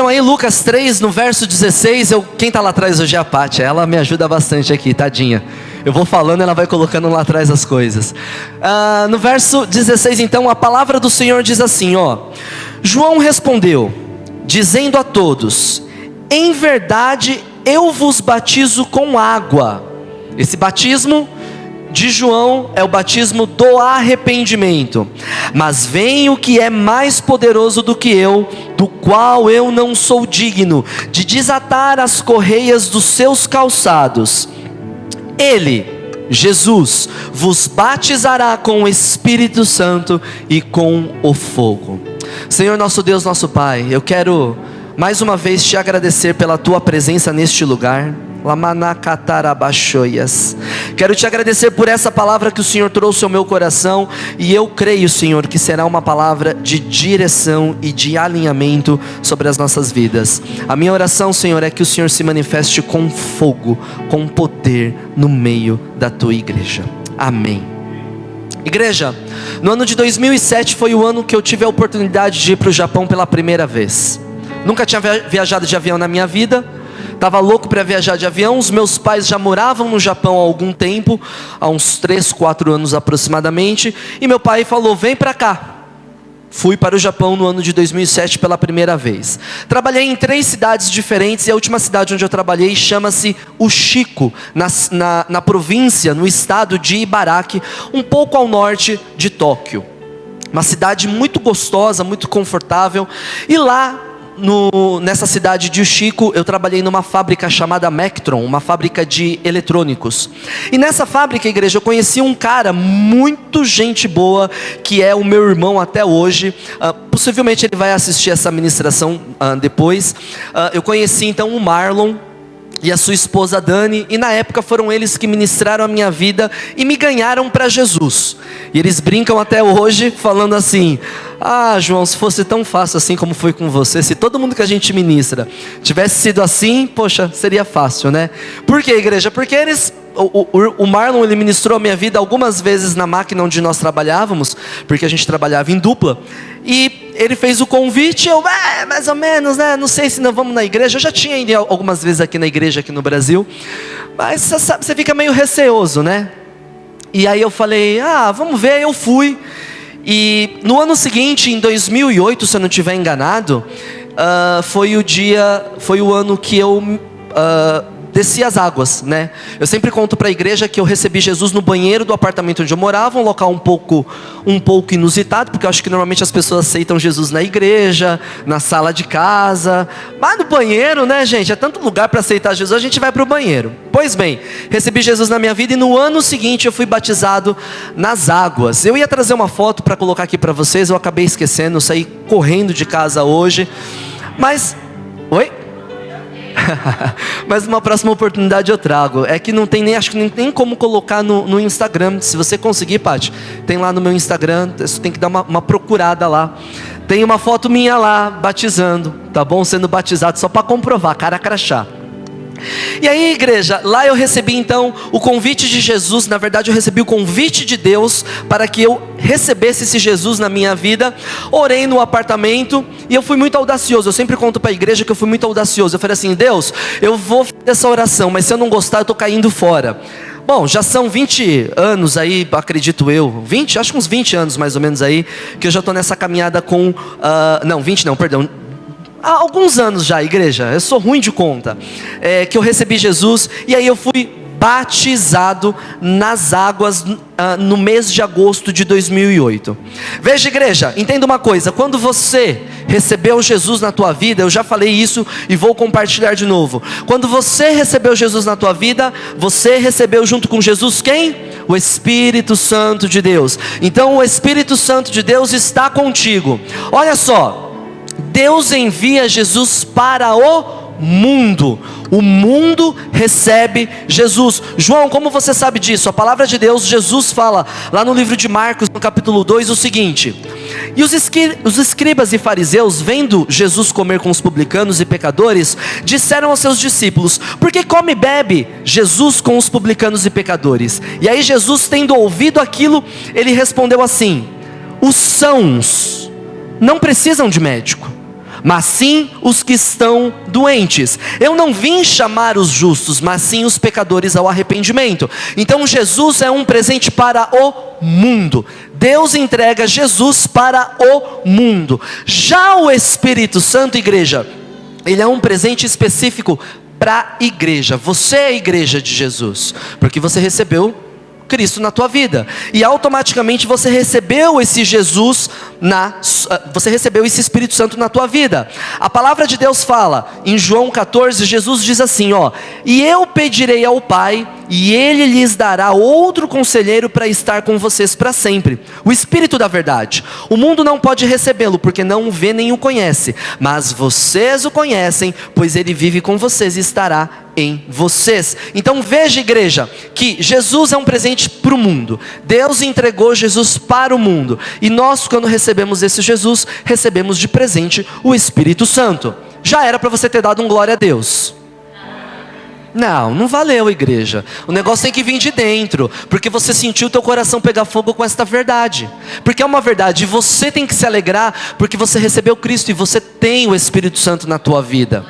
viram aí Lucas 3, no verso 16, quem está lá atrás hoje é a Pátia, ela me ajuda bastante aqui, tadinha. Eu vou falando, ela vai colocando lá atrás as coisas. No verso 16 então, a palavra do Senhor diz assim, João respondeu, dizendo a todos, em verdade eu vos batizo com água. Esse batismo de João é o batismo do arrependimento, mas vem o que é mais poderoso do que eu, do qual eu não sou digno de desatar as correias dos seus calçados. Ele, Jesus, vos batizará com o Espírito Santo e com o fogo. Senhor nosso Deus, nosso Pai, eu quero mais uma vez te agradecer pela tua presença neste lugar. Quero te agradecer por essa palavra que o Senhor trouxe ao meu coração, e eu creio, Senhor, que será uma palavra de direção e de alinhamento sobre as nossas vidas. A minha oração, Senhor, é que o Senhor se manifeste com fogo, com poder no meio da tua igreja. Amém. Igreja, no ano de 2007 foi o ano que eu tive a oportunidade de ir para o Japão pela primeira vez. Nunca tinha viajado de avião na minha vida. Estava louco para viajar de avião. Os meus pais já moravam no Japão há algum tempo, há uns 3, 4 anos aproximadamente. E meu pai falou, vem para cá. Fui para o Japão no ano de 2007 pela primeira vez. Trabalhei em 3 cidades diferentes, e a última cidade onde eu trabalhei chama-se Ushiko, na província, no estado de Ibaraki, um pouco ao norte de Tóquio. Uma cidade muito gostosa, muito confortável. E lá, nessa cidade de Ushiko, eu trabalhei numa fábrica chamada Mectron, uma fábrica de eletrônicos. E nessa fábrica, igreja, eu conheci um cara muito gente boa, que é o meu irmão até hoje. Possivelmente ele vai assistir essa ministração depois. Eu conheci então o Marlon e a sua esposa Dani, e na época foram eles que ministraram a minha vida e me ganharam para Jesus. E eles brincam até hoje falando assim, João, se fosse tão fácil assim como foi com você, se todo mundo que a gente ministra tivesse sido assim, poxa, seria fácil, né? Por quê, igreja? Porque o Marlon, ele ministrou a minha vida algumas vezes na máquina onde nós trabalhávamos, porque a gente trabalhava em dupla, e ele fez o convite, mais ou menos, né? Não sei se nós vamos na igreja. Eu já tinha ido algumas vezes aqui na igreja, aqui no Brasil, mas você fica meio receoso, né? E aí eu falei, vamos ver. Eu fui, e no ano seguinte, em 2008, se eu não estiver enganado, foi o ano que eu desci as águas, né? Eu sempre conto para a igreja que eu recebi Jesus no banheiro do apartamento onde eu morava, um local um pouco inusitado, porque eu acho que normalmente as pessoas aceitam Jesus na igreja, na sala de casa, mas no banheiro, né, gente? É tanto lugar para aceitar Jesus, a gente vai para o banheiro. Pois bem, recebi Jesus na minha vida, e no ano seguinte eu fui batizado nas águas. Eu ia trazer uma foto para colocar aqui para vocês, eu acabei esquecendo, saí correndo de casa hoje, mas... Oi? Mas numa próxima oportunidade eu trago. É que não tem nem, acho que não tem como colocar no Instagram. Se você conseguir, Paty, tem lá no meu Instagram. Você tem que dar uma procurada lá. Tem uma foto minha lá, batizando, tá bom? Sendo batizado, só para comprovar, cara crachá. E aí, igreja, lá eu recebi então o convite de Jesus. Na verdade eu recebi o convite de Deus para que eu recebesse esse Jesus na minha vida. Orei no apartamento e eu fui muito audacioso. Eu sempre conto para a igreja que eu fui muito audacioso. Eu falei assim, Deus, eu vou fazer essa oração, mas se eu não gostar eu estou caindo fora. Bom, já são 20 anos aí, acredito eu, acho que uns 20 anos mais ou menos aí, que eu já estou nessa caminhada com, há alguns anos já, igreja, eu sou ruim de conta, que eu recebi Jesus, e aí eu fui batizado nas águas no mês de agosto de 2008. Veja, igreja, entenda uma coisa, quando você recebeu Jesus na tua vida, eu já falei isso e vou compartilhar de novo. Quando você recebeu Jesus na tua vida, você recebeu junto com Jesus quem? O Espírito Santo de Deus. Então o Espírito Santo de Deus está contigo. Olha só, Deus envia Jesus para o mundo. O mundo recebe Jesus. João, como você sabe disso? A palavra de Deus, Jesus fala lá no livro de Marcos, no capítulo 2, o seguinte: e os escribas e fariseus, vendo Jesus comer com os publicanos e pecadores, disseram aos seus discípulos: por que come e bebe Jesus com os publicanos e pecadores? E aí Jesus, tendo ouvido aquilo, ele respondeu assim: os sãos não precisam de médico, mas sim os que estão doentes. Eu não vim chamar os justos, mas sim os pecadores ao arrependimento. Então Jesus é um presente para o mundo. Deus entrega Jesus para o mundo. Já o Espírito Santo, igreja, ele é um presente específico para a igreja. Você é a igreja de Jesus, porque você recebeu Cristo na tua vida, e automaticamente você recebeu esse Jesus, você recebeu esse Espírito Santo na tua vida. A palavra de Deus fala, em João 14, Jesus diz assim, e eu pedirei ao Pai, e Ele lhes dará outro conselheiro para estar com vocês para sempre, o Espírito da verdade. O mundo não pode recebê-lo, porque não o vê nem o conhece, mas vocês o conhecem, pois Ele vive com vocês e estará em vocês. Então veja, igreja, que Jesus é um presente para o mundo. Deus entregou Jesus para o mundo, e nós, quando recebemos esse Jesus, recebemos de presente o Espírito Santo. Já era para você ter dado um glória a Deus. Não valeu, igreja. O negócio tem que vir de dentro, porque você sentiu o teu coração pegar fogo com esta verdade, porque é uma verdade, e você tem que se alegrar, porque você recebeu Cristo, e você tem o Espírito Santo na tua vida.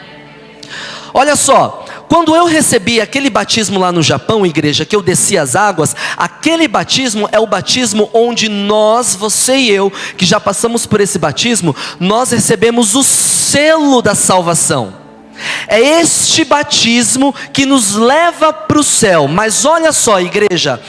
Olha só, quando eu recebi aquele batismo lá no Japão, igreja, que eu desci as águas, aquele batismo é o batismo onde nós, você e eu, que já passamos por esse batismo, nós recebemos o selo da salvação. É este batismo que nos leva para o céu. Mas olha só, igreja,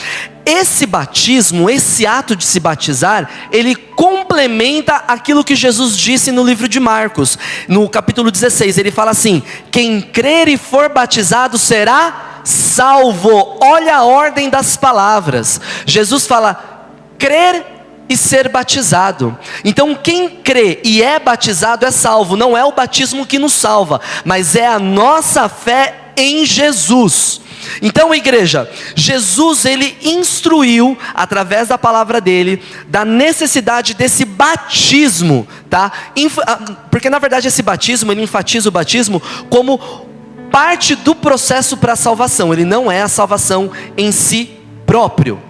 esse batismo, esse ato de se batizar, ele complementa aquilo que Jesus disse no livro de Marcos, no capítulo 16, ele fala assim: quem crer e for batizado será salvo. Olha a ordem das palavras. Jesus fala, crer e ser batizado. Então quem crê e é batizado é salvo. Não é o batismo que nos salva, mas é a nossa fé em Jesus. Então, igreja, Jesus, ele instruiu, através da palavra dele, da necessidade desse batismo, tá? Porque na verdade esse batismo, ele enfatiza o batismo como parte do processo para a salvação. Ele não é a salvação em si próprio.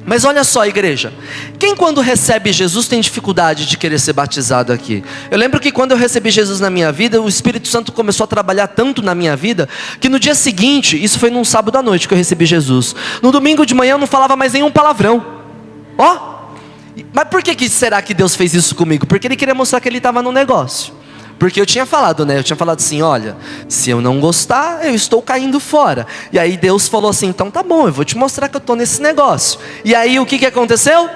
Mas olha só, igreja, quem quando recebe Jesus tem dificuldade de querer ser batizado aqui? Eu lembro que quando eu recebi Jesus na minha vida, o Espírito Santo começou a trabalhar tanto na minha vida, que no dia seguinte, isso foi num sábado à noite que eu recebi Jesus, no domingo de manhã eu não falava mais nenhum palavrão. Mas por que será que Deus fez isso comigo? Porque Ele queria mostrar que Ele estava no negócio. Porque eu tinha falado, eu tinha falado assim, olha, se eu não gostar, eu estou caindo fora. E aí Deus falou assim, então tá bom, eu vou te mostrar que eu estou nesse negócio. E aí o que aconteceu?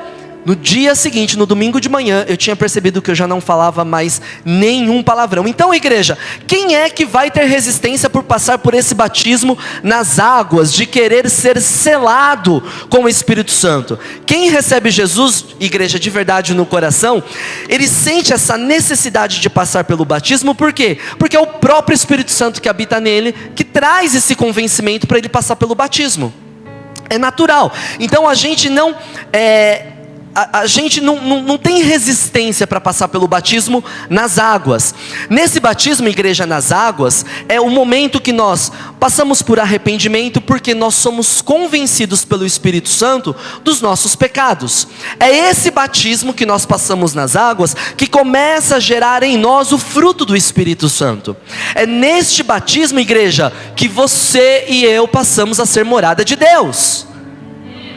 No dia seguinte, no domingo de manhã, eu tinha percebido que eu já não falava mais nenhum palavrão. Então, igreja, quem é que vai ter resistência por passar por esse batismo nas águas, de querer ser selado com o Espírito Santo? Quem recebe Jesus, igreja, de verdade no coração, ele sente essa necessidade de passar pelo batismo. Por quê? Porque é o próprio Espírito Santo que habita nele, que traz esse convencimento para ele passar pelo batismo. É natural. Então a gente não tem resistência para passar pelo batismo nas águas. Nesse batismo, igreja, nas águas, é o momento que nós passamos por arrependimento, porque nós somos convencidos pelo Espírito Santo dos nossos pecados. É esse batismo que nós passamos nas águas que começa a gerar em nós o fruto do Espírito Santo. É neste batismo, igreja, que você e eu passamos a ser morada de Deus.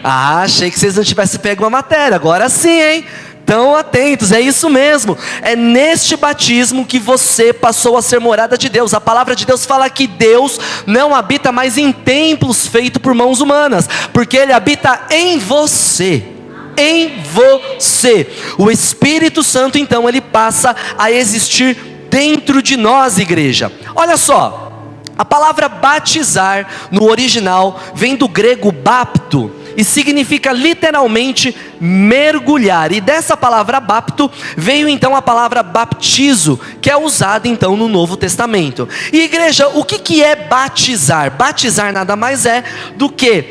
Achei que vocês não tivessem pego uma matéria, agora sim, hein? Estão atentos, é isso mesmo. É neste batismo que você passou a ser morada de Deus. A palavra de Deus fala que Deus não habita mais em templos feitos por mãos humanas, porque Ele habita em você. Em você. O Espírito Santo, então, Ele passa a existir dentro de nós, igreja. Olha só, a palavra batizar no original vem do grego bapto, e significa literalmente mergulhar. E dessa palavra bapto veio então a palavra baptizo, que é usada então no Novo Testamento. E igreja, o que é batizar? Batizar nada mais é do que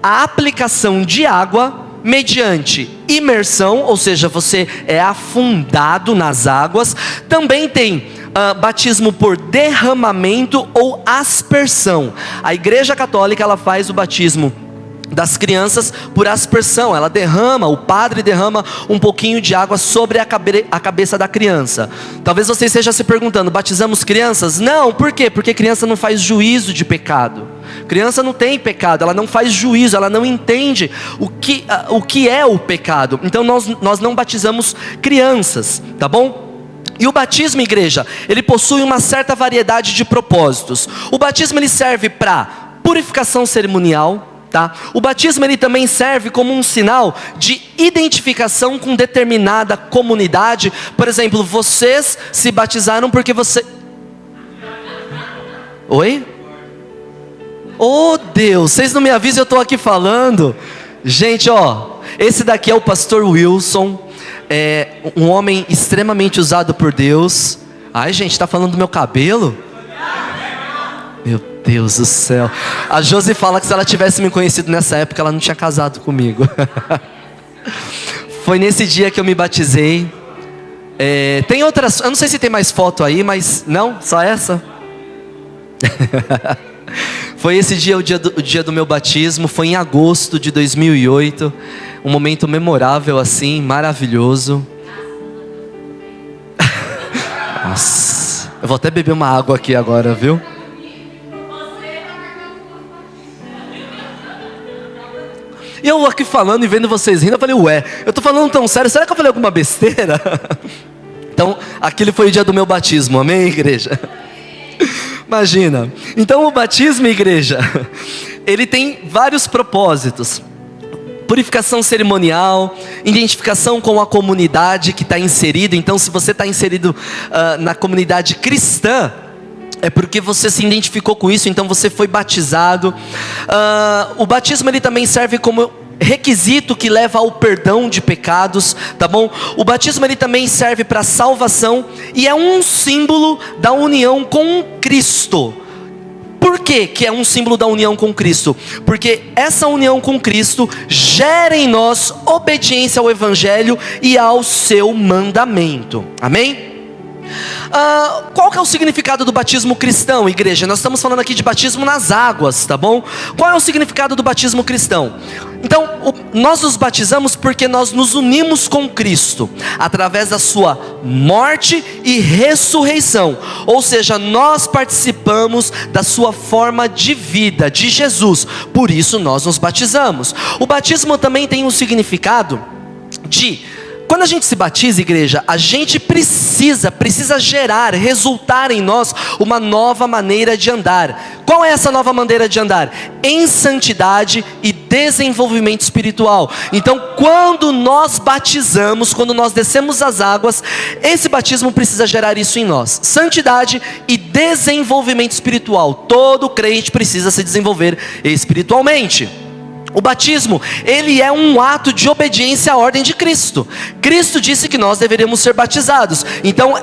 a aplicação de água mediante imersão, ou seja, você é afundado nas águas. Também tem batismo por derramamento ou aspersão. A Igreja Católica, ela faz o batismo das crianças por aspersão. Ela derrama, o padre derrama um pouquinho de água sobre a cabeça da criança. Talvez você esteja se perguntando: batizamos crianças? Não, por quê? Porque criança não faz juízo de pecado. Criança não tem pecado, ela não faz juízo, ela não entende o que é o pecado. Então nós não batizamos crianças, tá bom? E o batismo, igreja, ele possui uma certa variedade de propósitos. O batismo ele serve para purificação cerimonial, tá? O batismo ele também serve como um sinal de identificação com determinada comunidade. Por exemplo, vocês se batizaram porque você... Oi? Oh Deus, vocês não me avisam, eu estou aqui falando. Gente, ó, esse daqui é o pastor Wilson. É um homem extremamente usado por Deus. Ai gente, está falando do meu cabelo? Meu Deus do céu. A Josi fala que se ela tivesse me conhecido nessa época, ela não tinha casado comigo. Foi nesse dia que eu me batizei. Tem outras, eu não sei se tem mais foto aí, mas não, só essa. Foi esse dia o dia do meu batismo. Foi em agosto de 2008. Um momento memorável assim, maravilhoso. Nossa, eu vou até beber uma água aqui agora, viu? E eu aqui falando e vendo vocês rindo, eu falei, ué, eu tô falando tão sério, será que eu falei alguma besteira? Então, aquele foi o dia do meu batismo, amém, igreja? Imagina. Então o batismo, igreja, ele tem vários propósitos. Purificação cerimonial, identificação com a comunidade que está inserido. Então se você está inserido na comunidade cristã, é porque você se identificou com isso, então você foi batizado. O batismo ele também serve como requisito que leva ao perdão de pecados, tá bom? O batismo ele também serve para salvação e é um símbolo da união com Cristo. Por que é um símbolo da união com Cristo? Porque essa união com Cristo gera em nós obediência ao Evangelho e ao seu mandamento, amém? Qual que é o significado do batismo cristão, igreja? Nós estamos falando aqui de batismo nas águas, tá bom? Qual é o significado do batismo cristão? Então, nós nos batizamos porque nós nos unimos com Cristo através da sua morte e ressurreição. Ou seja, nós participamos da sua forma de vida, de Jesus. Por isso nós nos batizamos. O batismo também tem um significado de... Quando a gente se batiza, igreja, a gente precisa resultar em nós uma nova maneira de andar. Qual é essa nova maneira de andar? Em santidade e desenvolvimento espiritual. Então, quando nós batizamos, quando nós descemos as águas, esse batismo precisa gerar isso em nós. Santidade e desenvolvimento espiritual. Todo crente precisa se desenvolver espiritualmente. O batismo, ele é um ato de obediência à ordem de Cristo. Cristo disse que nós deveríamos ser batizados. Então,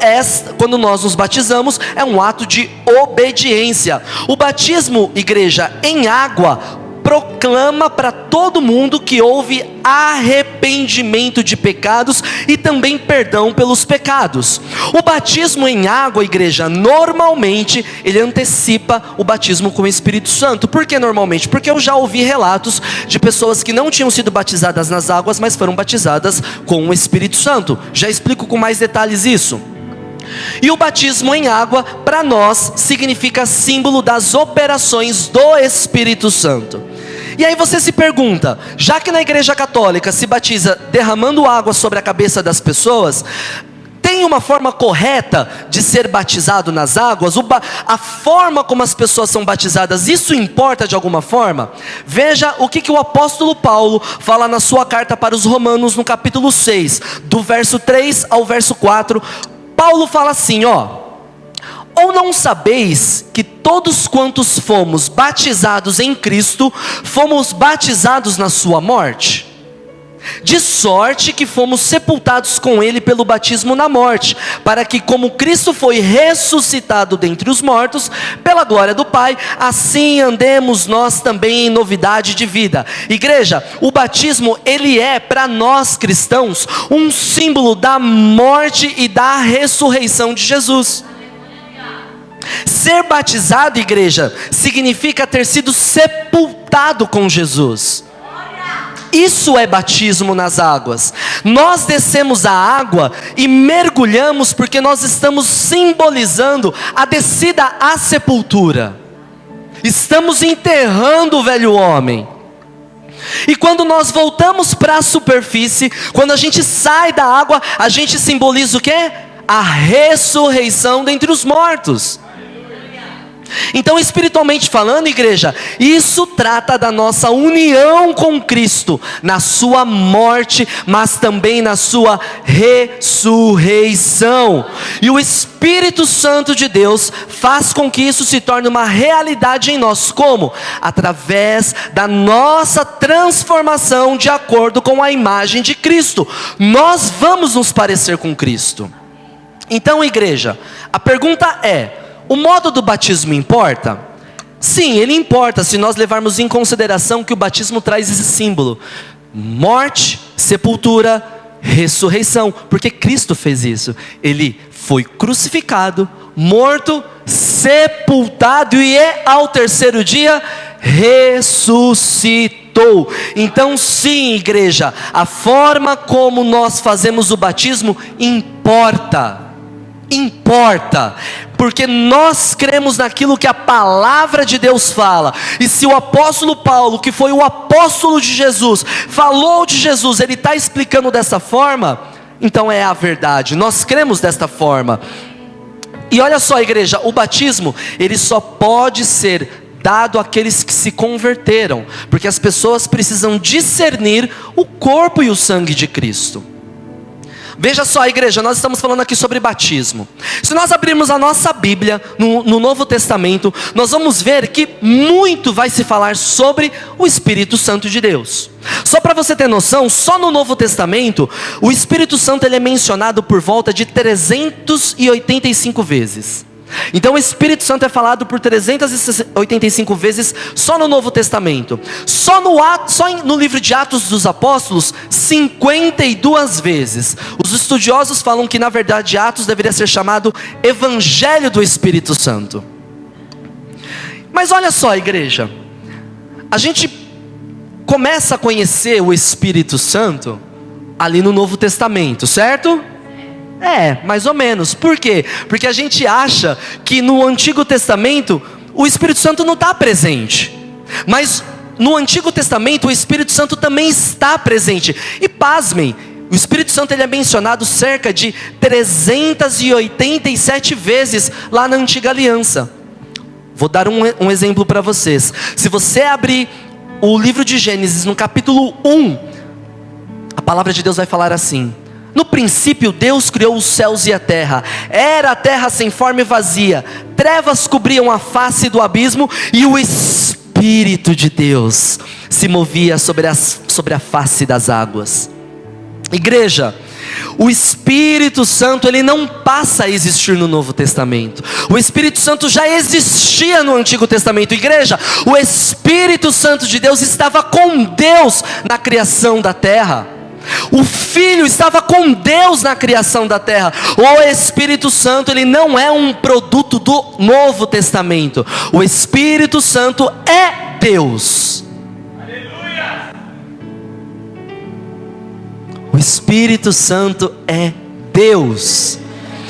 quando nós nos batizamos, é um ato de obediência. O batismo, igreja, em água, proclama para todo mundo que houve arrependimento de pecados e também perdão pelos pecados. O batismo em água, igreja, normalmente ele antecipa o batismo com o Espírito Santo. Por que normalmente? Porque eu já ouvi relatos de pessoas que não tinham sido batizadas nas águas, mas foram batizadas com o Espírito Santo. Já explico com mais detalhes isso. E o batismo em água, para nós, significa símbolo das operações do Espírito Santo. E aí você se pergunta, já que na igreja católica se batiza derramando água sobre a cabeça das pessoas, tem uma forma correta de ser batizado nas águas? A forma como as pessoas são batizadas, isso importa de alguma forma? Veja o que o apóstolo Paulo fala na sua carta para os Romanos, no capítulo 6, do verso 3 ao verso 4. Paulo fala assim, ó: ou não sabeis que todos quantos fomos batizados em Cristo, fomos batizados na sua morte? De sorte que fomos sepultados com ele pelo batismo na morte, para que como Cristo foi ressuscitado dentre os mortos, pela glória do Pai, assim andemos nós também em novidade de vida. Igreja, o batismo, ele é para nós cristãos um símbolo da morte e da ressurreição de Jesus. Ser batizado, igreja, significa ter sido sepultado com Jesus. Isso é batismo nas águas. Nós descemos a água e mergulhamos porque nós estamos simbolizando a descida à sepultura. Estamos enterrando o velho homem. E quando nós voltamos para a superfície, quando a gente sai da água, a gente simboliza o quê? A ressurreição dentre os mortos. Então, espiritualmente falando, igreja, isso trata da nossa união com Cristo, na sua morte, mas também na sua ressurreição. E o Espírito Santo de Deus faz com que isso se torne uma realidade em nós. Como? Através da nossa transformação de acordo com a imagem de Cristo. Nós vamos nos parecer com Cristo. Então, igreja, a pergunta é: o modo do batismo importa? Sim, ele importa se nós levarmos em consideração que o batismo traz esse símbolo: morte, sepultura, ressurreição. Porque Cristo fez isso. Ele foi crucificado, morto, sepultado e ao terceiro dia ressuscitou. Então sim, igreja, a forma como nós fazemos o batismo importa. Porque nós cremos naquilo que a palavra de Deus fala. E se o apóstolo Paulo, que foi o apóstolo de Jesus, falou de Jesus, ele está explicando dessa forma, então é a verdade. Nós cremos desta forma. E olha só, igreja, o batismo, ele só pode ser dado àqueles que se converteram, porque as pessoas precisam discernir o corpo e o sangue de Cristo. Veja só, igreja, nós estamos falando aqui sobre batismo. Se nós abrirmos a nossa Bíblia no Novo Testamento, nós vamos ver que muito vai se falar sobre o Espírito Santo de Deus. Só para você ter noção, só no Novo Testamento, o Espírito Santo ele é mencionado por volta de 385 vezes. Então o Espírito Santo é falado por 385 vezes só no Novo Testamento. Só no livro de Atos dos Apóstolos, 52 vezes. Os estudiosos falam que na verdade Atos deveria ser chamado Evangelho do Espírito Santo. Mas olha só, igreja, a gente começa a conhecer o Espírito Santo ali no Novo Testamento, certo? Mais ou menos. Por quê? Porque a gente acha que no Antigo Testamento o Espírito Santo não está presente. Mas no Antigo Testamento o Espírito Santo também está presente. E pasmem, o Espírito Santo ele é mencionado cerca de 387 vezes lá na Antiga Aliança. Vou dar um exemplo para vocês. Se você abrir o livro de Gênesis no capítulo 1, a palavra de Deus vai falar assim: no princípio Deus criou os céus e a terra. Era a terra sem forma e vazia. Trevas cobriam a face do abismo e o Espírito de Deus se movia sobre a face das águas. Igreja, o Espírito Santo ele não passa a existir no Novo Testamento. O Espírito Santo já existia no Antigo Testamento. Igreja, o Espírito Santo de Deus estava com Deus na criação da terra. O Filho estava com Deus na criação da terra. O Espírito Santo ele não é um produto do Novo Testamento. O Espírito Santo é Deus. Aleluia! O Espírito Santo é Deus.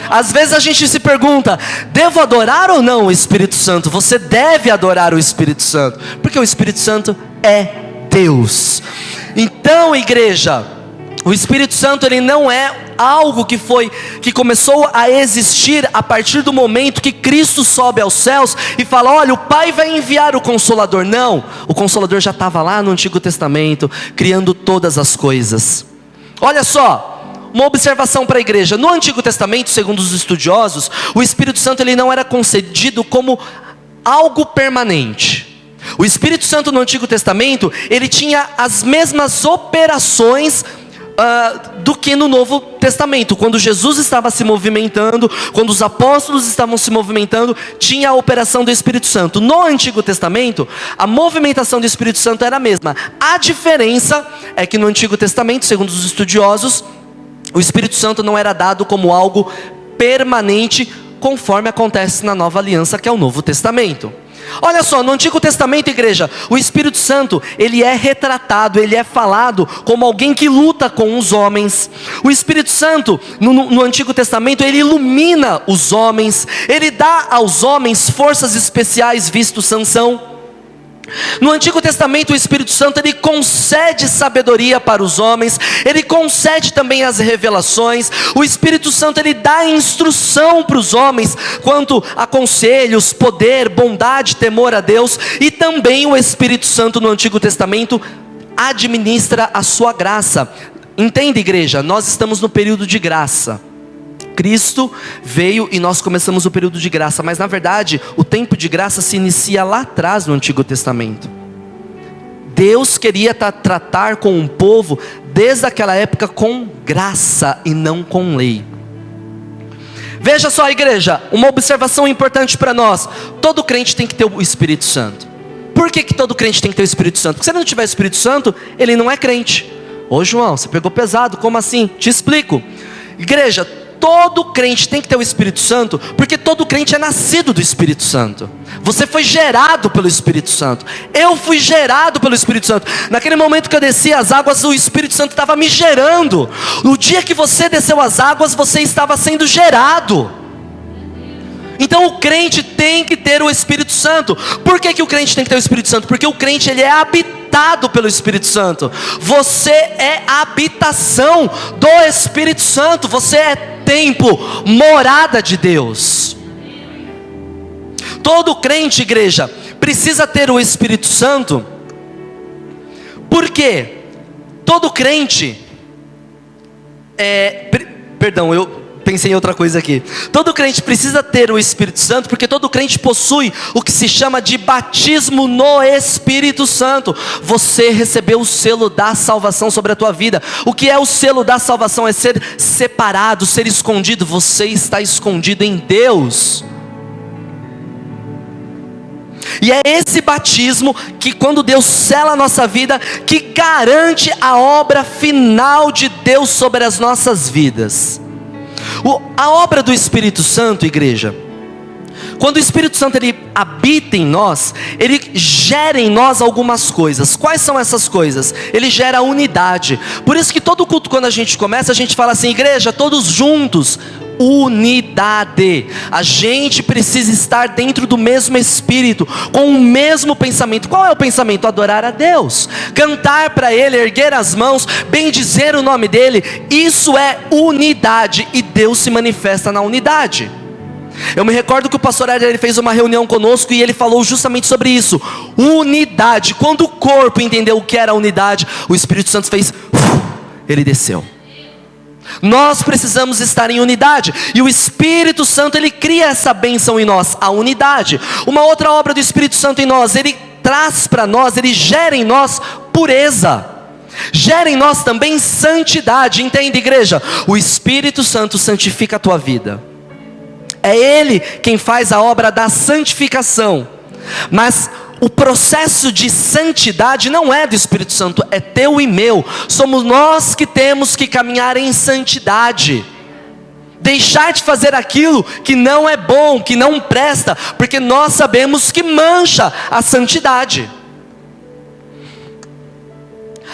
Às vezes a gente se pergunta: devo adorar ou não o Espírito Santo? Você deve adorar o Espírito Santo, porque o Espírito Santo é Deus. Então, igreja, o Espírito Santo ele não é algo que começou a existir a partir do momento que Cristo sobe aos céus e fala: olha, o Pai vai enviar o Consolador. Não, o Consolador já estava lá no Antigo Testamento, criando todas as coisas. Olha só, uma observação para a igreja: no Antigo Testamento, segundo os estudiosos, o Espírito Santo ele não era concedido como algo permanente. O Espírito Santo no Antigo Testamento ele tinha as mesmas operações do que no Novo Testamento. Quando Jesus estava se movimentando, quando os apóstolos estavam se movimentando, tinha a operação do Espírito Santo. No Antigo Testamento, a movimentação do Espírito Santo era a mesma. A diferença é que no Antigo Testamento, segundo os estudiosos, o Espírito Santo não era dado como algo permanente, conforme acontece na Nova Aliança, que é o Novo Testamento. Olha só, no Antigo Testamento, igreja, o Espírito Santo, ele é retratado, ele é falado como alguém que luta com os homens. O Espírito Santo, no Antigo Testamento, ele ilumina os homens, ele dá aos homens forças especiais, visto Sansão. No Antigo Testamento, o Espírito Santo, ele concede sabedoria para os homens, ele concede também as revelações. O Espírito Santo, ele dá instrução para os homens quanto a conselhos, poder, bondade, temor a Deus. E também o Espírito Santo no Antigo Testamento administra a sua graça. Entende, igreja? Nós estamos no período de graça. Cristo veio e nós começamos o período de graça, mas na verdade o tempo de graça se inicia lá atrás no Antigo Testamento. Deus queria tratar com um povo desde aquela época com graça e não com lei. Veja só, igreja, uma observação importante para nós: todo crente tem que ter o Espírito Santo. Por que todo crente tem que ter o Espírito Santo? Porque se ele não tiver o Espírito Santo, ele não é crente. Ô João, você pegou pesado, como assim? Te explico. Igreja, todo crente tem que ter o Espírito Santo, porque todo crente é nascido do Espírito Santo. Você foi gerado pelo Espírito Santo. Eu fui gerado pelo Espírito Santo. Naquele momento que eu desci as águas, o Espírito Santo estava me gerando. No dia que você desceu as águas, você estava sendo gerado. Então o crente tem que ter o Espírito Santo. Por que o crente tem que ter o Espírito Santo? Porque o crente, ele é habitado pelo Espírito Santo. Você é a habitação do Espírito Santo. Você é templo, morada de Deus. Todo crente, igreja, precisa ter o Espírito Santo. Por quê? Todo crente eu pensei em outra coisa aqui. Todo crente precisa ter o Espírito Santo, porque todo crente possui o que se chama de batismo no Espírito Santo. Você recebeu o selo da salvação sobre a tua vida. O que é o selo da salvação? É ser separado, ser escondido. Você está escondido em Deus. E é esse batismo que, quando Deus sela a nossa vida, que garante a obra final de Deus sobre as nossas vidas. A obra do Espírito Santo, igreja, quando o Espírito Santo ele habita em nós, ele gera em nós algumas coisas. Quais são essas coisas? Ele gera unidade. Por isso que todo culto, quando a gente começa, a gente fala assim: igreja, todos juntos, unidade. A gente precisa estar dentro do mesmo Espírito, com o mesmo pensamento. Qual é o pensamento? Adorar a Deus, cantar para Ele, erguer as mãos, bendizer o nome dEle. Isso é unidade, e Deus se manifesta na unidade. Eu me recordo que o pastor Éder, ele fez uma reunião conosco e ele falou justamente sobre isso: unidade. Quando o corpo entendeu o que era unidade, o Espírito Santo fez, ele desceu. Nós precisamos estar em unidade, e o Espírito Santo, ele cria essa bênção em nós, a unidade. Uma outra obra do Espírito Santo em nós: ele traz para nós, ele gera em nós pureza, gera em nós também santidade. Entende, igreja? O Espírito Santo santifica a tua vida. É Ele quem faz a obra da santificação. Mas o processo de santidade não é do Espírito Santo, é teu e meu. Somos nós que temos que caminhar em santidade. Deixar de fazer aquilo que não é bom, que não presta, porque nós sabemos que mancha a santidade.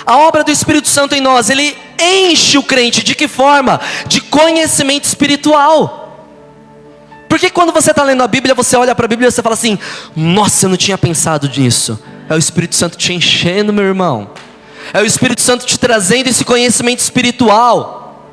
A obra do Espírito Santo em nós, ele enche o crente de que forma? De conhecimento espiritual. Porque quando você está lendo a Bíblia, você olha para a Bíblia e você fala assim: nossa, eu não tinha pensado nisso. É o Espírito Santo te enchendo, meu irmão. É o Espírito Santo te trazendo esse conhecimento espiritual.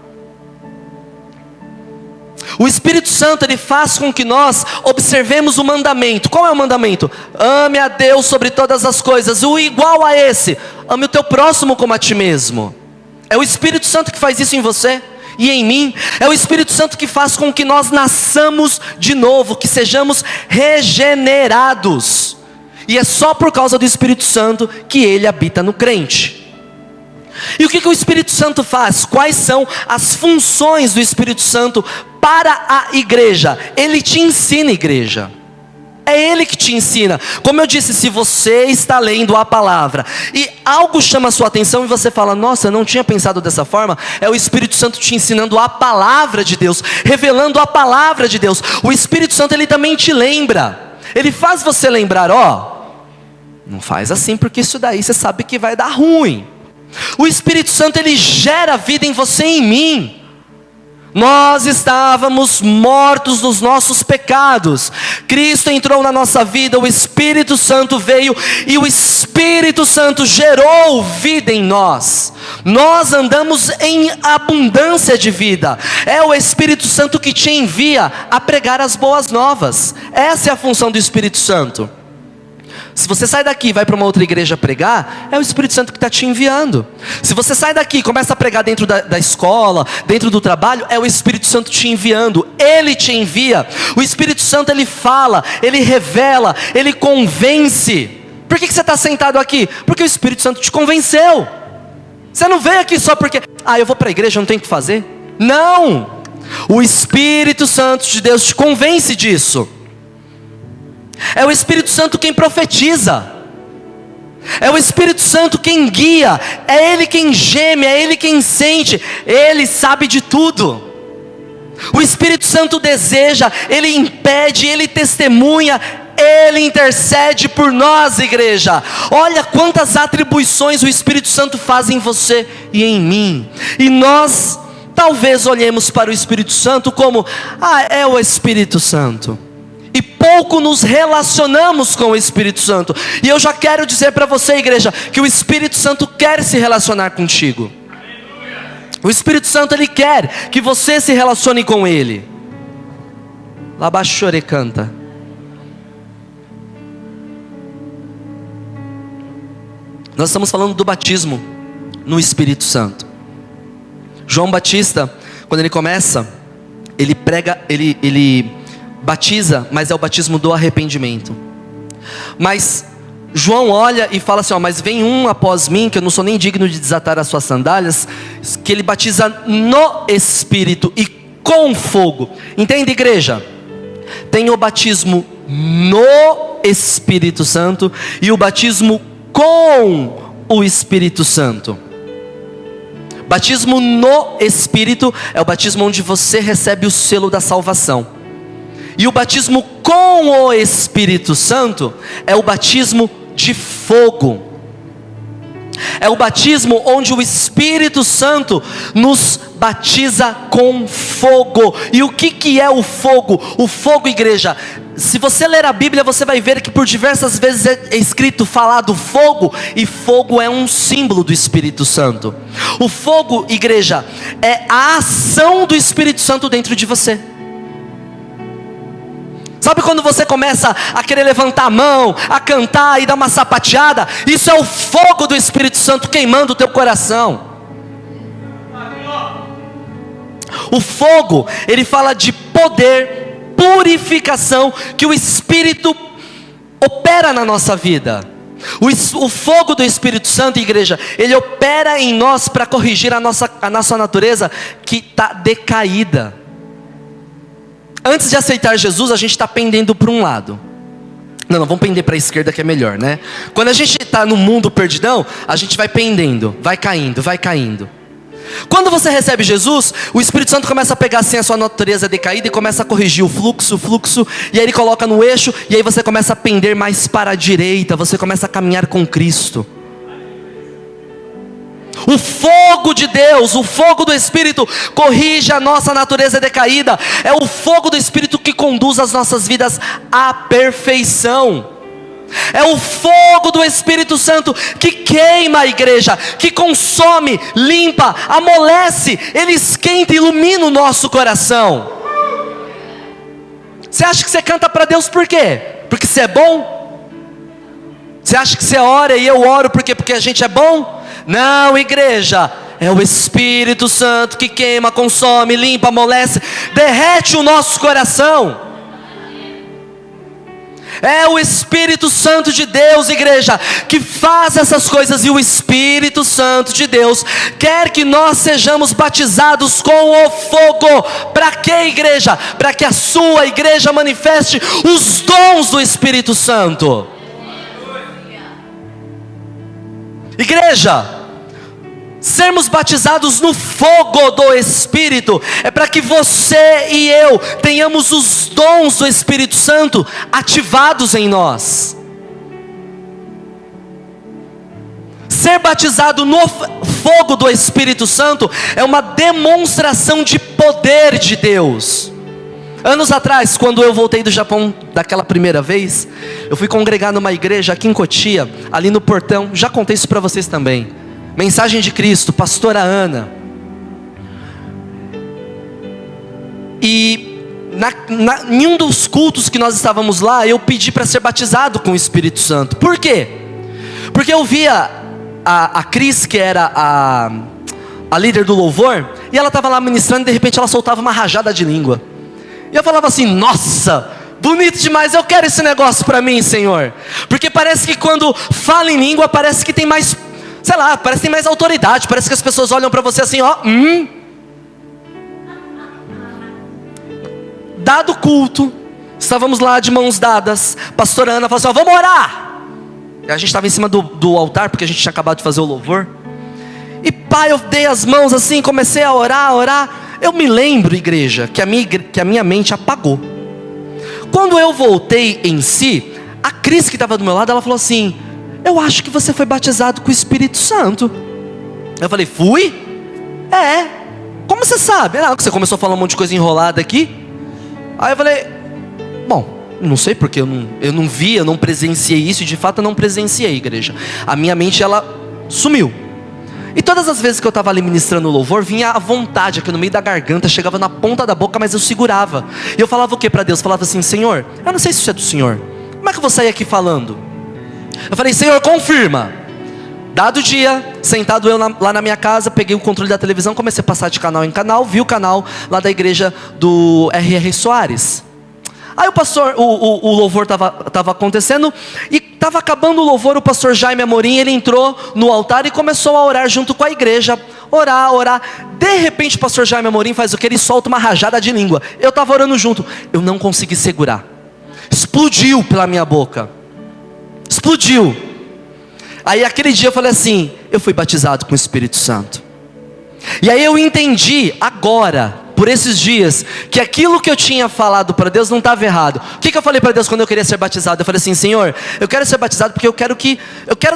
O Espírito Santo, ele faz com que nós observemos o mandamento. Qual é o mandamento? Ame a Deus sobre todas as coisas. O igual a esse: ame o teu próximo como a ti mesmo. É o Espírito Santo que faz isso em você e em mim. É o Espírito Santo que faz com que nós nasçamos de novo, que sejamos regenerados. E é só por causa do Espírito Santo que ele habita no crente. E o que o Espírito Santo faz? Quais são as funções do Espírito Santo para a igreja? Ele te ensina, igreja. É Ele que te ensina. Como eu disse, se você está lendo a palavra e algo chama a sua atenção e você fala: nossa, eu não tinha pensado dessa forma, é o Espírito Santo te ensinando a palavra de Deus, revelando a palavra de Deus. O Espírito Santo, ele também te lembra. Ele faz você lembrar, não faz assim porque isso daí você sabe que vai dar ruim. O Espírito Santo, ele gera vida em você e em mim. Nós estávamos mortos nos nossos pecados. Cristo entrou na nossa vida, o Espírito Santo veio e o Espírito Santo gerou vida em nós. Nós andamos em abundância de vida. É o Espírito Santo que te envia a pregar as boas novas. Essa é a função do Espírito Santo. Se você sai daqui e vai para uma outra igreja pregar, é o Espírito Santo que está te enviando. Se você sai daqui e começa a pregar dentro da escola, dentro do trabalho, é o Espírito Santo te enviando. Ele te envia. O Espírito Santo, ele fala, ele revela, ele convence. Por que você está sentado aqui? Porque o Espírito Santo te convenceu. Você não veio aqui só porque, eu vou para a igreja, não tenho o que fazer. Não! O Espírito Santo de Deus te convence disso. É o Espírito Santo quem profetiza. É o Espírito Santo quem guia. É Ele quem geme, é Ele quem sente. Ele sabe de tudo. O Espírito Santo deseja, Ele impede, Ele testemunha, Ele intercede por nós, igreja. Olha quantas atribuições o Espírito Santo faz em você e em mim. E nós talvez olhemos para o Espírito Santo como, é o Espírito Santo. E pouco nos relacionamos com o Espírito Santo. E eu já quero dizer para você, igreja, que o Espírito Santo quer se relacionar contigo. O Espírito Santo, ele quer que você se relacione com Ele. Labachore canta. Nós estamos falando do batismo no Espírito Santo. João Batista, quando ele começa, ele prega, ele batiza, mas é o batismo do arrependimento. Mas João olha e fala assim, mas vem um após mim, que eu não sou nem digno de desatar as suas sandálias, que ele batiza no Espírito e com fogo. Entende, igreja? Tem o batismo no Espírito Santo e o batismo com o Espírito Santo. Batismo no Espírito é o batismo onde você recebe o selo da salvação. E o batismo com o Espírito Santo é o batismo de fogo. É o batismo onde o Espírito Santo nos batiza com fogo. E o que é o fogo? O fogo, igreja, se você ler a Bíblia, você vai ver que por diversas vezes é escrito, falado fogo, e fogo é um símbolo do Espírito Santo. O fogo, igreja, é a ação do Espírito Santo dentro de você. Sabe quando você começa a querer levantar a mão, a cantar e dar uma sapateada? Isso é o fogo do Espírito Santo queimando o teu coração. O fogo, ele fala de poder, purificação, que o Espírito opera na nossa vida. O fogo do Espírito Santo, igreja, ele opera em nós para corrigir a nossa natureza que está decaída. Antes de aceitar Jesus, a gente está pendendo para um lado. Não, vamos pender para a esquerda que é melhor, né? Quando a gente está no mundo perdidão, a gente vai pendendo, vai caindo, vai caindo. Quando você recebe Jesus, o Espírito Santo começa a pegar assim a sua natureza decaída e começa a corrigir o fluxo, e aí ele coloca no eixo, e aí você começa a pender mais para a direita, você começa a caminhar com Cristo. O fogo de Deus, o fogo do Espírito corrige a nossa natureza decaída. É o fogo do Espírito que conduz as nossas vidas à perfeição. É o fogo do Espírito Santo que queima a igreja, que consome, limpa, amolece. Ele esquenta e ilumina o nosso coração. Você acha que você canta para Deus por quê? Porque você é bom? Você acha que você ora e eu oro porque a gente é bom? Não, igreja, é o Espírito Santo que queima, consome, limpa, amolece, derrete o nosso coração. É o Espírito Santo de Deus, igreja, que faz essas coisas. E o Espírito Santo de Deus quer que nós sejamos batizados com o fogo. Para quê, igreja? Para que a sua igreja manifeste os dons do Espírito Santo. Igreja, Sermos batizados no fogo do Espírito é para que você e eu tenhamos os dons do Espírito Santo ativados em nós. Ser batizado no fogo do Espírito Santo é uma demonstração de poder de Deus. Anos atrás, quando eu voltei do Japão daquela primeira vez, eu fui congregar numa igreja aqui em Cotia, ali no portão. Já contei isso para vocês também. Mensagem de Cristo, pastora Ana. E em um dos cultos que nós estávamos lá, eu pedi para ser batizado com o Espírito Santo. Por quê? Porque eu via a Cris, que era a líder do louvor, e ela estava lá ministrando e de repente ela soltava uma rajada de língua. E eu falava assim: nossa, bonito demais, eu quero esse negócio para mim, Senhor. Porque parece que quando fala em língua, parece que tem mais, sei lá, parece que tem mais autoridade. Parece que as pessoas olham para você assim, ó. Dado o culto, estávamos lá de mãos dadas. Pastora Ana falou assim: ó, vamos orar. A gente estava em cima do altar, porque a gente tinha acabado de fazer o louvor. E pai, eu dei as mãos assim, comecei a orar. Eu me lembro, igreja, que a minha mente apagou. Quando eu voltei em si, a Cris que estava do meu lado, ela falou assim: eu acho que você foi batizado com o Espírito Santo. Eu falei: fui? É. Como você sabe? Não, que você começou a falar um monte de coisa enrolada aqui. Aí eu falei: bom, não sei porque eu não vi, eu não presenciei isso. E de fato eu não presenciei, igreja. A minha mente, ela sumiu. E todas as vezes que eu estava ali ministrando o louvor, vinha a vontade aqui no meio da garganta, chegava na ponta da boca, mas eu segurava. E eu falava o que para Deus? Eu falava assim: Senhor, eu não sei se isso é do Senhor, como é que eu vou sair aqui falando? Eu falei: Senhor, confirma. Dado o dia, sentado eu lá na minha casa, peguei o controle da televisão, comecei a passar de canal em canal, vi o canal lá da igreja do R.R. Soares. Aí o pastor, o louvor estava acontecendo, e estava acabando o louvor. O pastor Jaime Amorim, ele entrou no altar e começou a orar junto com a igreja. Orar. De repente o pastor Jaime Amorim faz o que? Ele solta uma rajada de língua. Eu estava orando junto, eu não consegui segurar. Explodiu pela minha boca. Explodiu. Aí aquele dia eu falei assim: eu fui batizado com o Espírito Santo. E aí eu entendi agora, por esses dias, que aquilo que eu tinha falado para Deus não estava errado. O que eu falei para Deus quando eu queria ser batizado? Eu falei assim: Senhor, eu quero ser batizado porque eu quero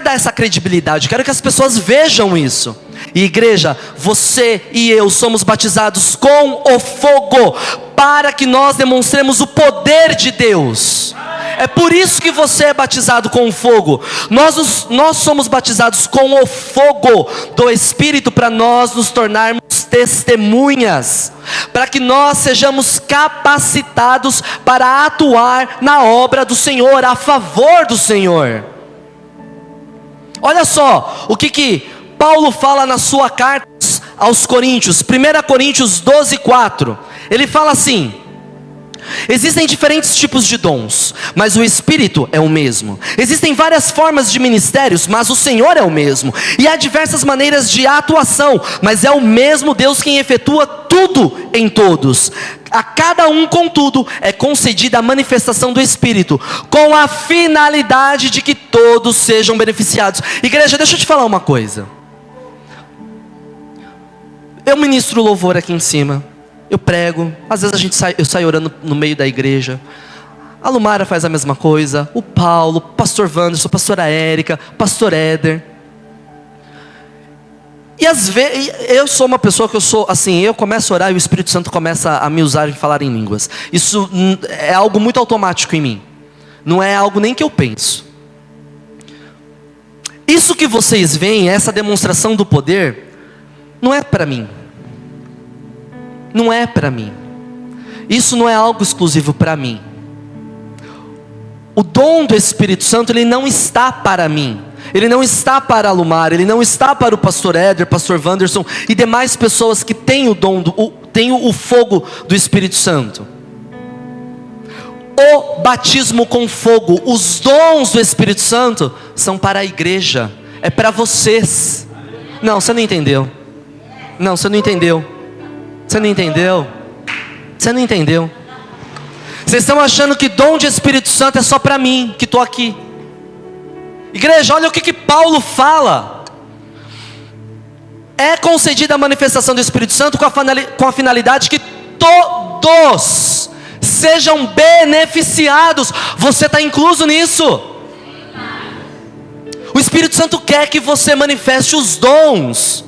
dar essa credibilidade, eu quero que as pessoas vejam isso. E igreja, você e eu somos batizados com o fogo, para que nós demonstremos o poder de Deus. É por isso que você é batizado com o fogo. Nós somos batizados com o fogo do Espírito, para nós nos tornarmos testemunhas, para que nós sejamos capacitados para atuar na obra do Senhor, a favor do Senhor. Olha só o que Paulo fala na sua carta aos Coríntios, 1 Coríntios 12:4. Ele fala assim: existem diferentes tipos de dons, mas o Espírito é o mesmo. Existem várias formas de ministérios, mas o Senhor é o mesmo. E há diversas maneiras de atuação, mas é o mesmo Deus quem efetua tudo em todos. A cada um, contudo, é concedida a manifestação do Espírito, com a finalidade de que todos sejam beneficiados. Igreja, deixa eu te falar uma coisa. Eu ministro louvor aqui em cima, eu prego, às vezes eu saio orando no meio da igreja. A Lumara faz a mesma coisa, o Paulo, o pastor Wanderson, a pastora Érica, pastor Éder. E às vezes, eu sou uma pessoa que eu sou assim, eu começo a orar e o Espírito Santo começa a me usar e falar em línguas. Isso é algo muito automático em mim, não é algo nem que eu penso. Isso que vocês veem, essa demonstração do poder, não é para mim. Não é para mim. Isso não é algo exclusivo para mim. O dom do Espírito Santo, ele não está para mim. Ele não está para a Lumar, ele não está para o pastor Éder, pastor Wanderson e demais pessoas que têm o dom, têm o fogo do Espírito Santo. O batismo com fogo, os dons do Espírito Santo são para a igreja. É para vocês. Não, você não entendeu. Não, você não entendeu. Você não entendeu. Você não entendeu. Vocês estão achando que dom de Espírito Santo é só para mim, que estou aqui. Igreja, olha o que Paulo fala. É concedida a manifestação do Espírito Santo com a finalidade que todos sejam beneficiados. Você está incluso nisso. O Espírito Santo quer que você manifeste os dons.